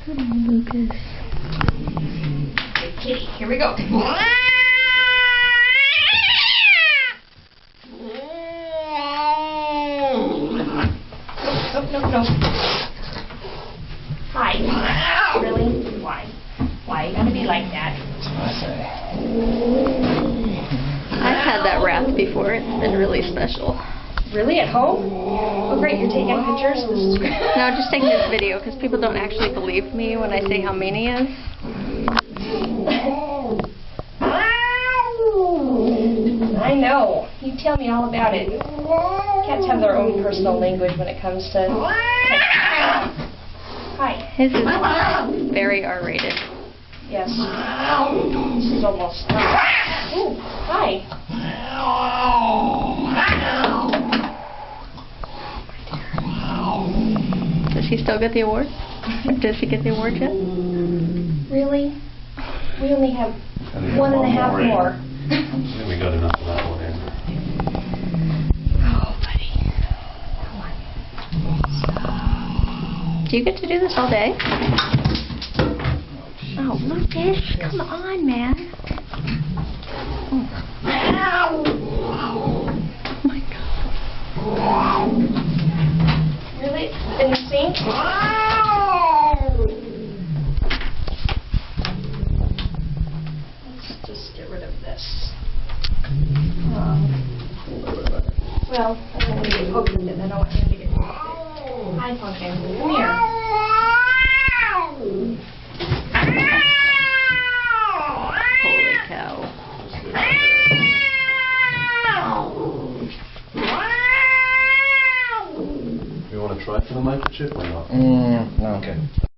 Lucas. Good kitty. Here we go. No. Hi. Really? Why? Why you gotta be like that? I've had that wrapped before. It's been really special. Really? At home? Oh, great. You're taking pictures? This is great. No, I'm just taking this video because people don't actually believe me when I say how mean he is. I know. You tell me all about it. Cats have their own personal language when it comes to... Hi. His is very R-rated. Yes. This is almost... Ooh, hi. Does he still get the award? Does he get the award yet? Really? We only have 1.5 more. I think we got enough of that one in. Oh, buddy. Come on. Do you get to do this all day? Oh, Lucas, come on, man. Oh my God. Really? In the sink? Let's just get rid of this. Well, I don't want to get poked with it. I don't want him to get poked with it. Hi, Pumpkin. Come here. Holy cow. You want to try for the microchip or not? No. Okay.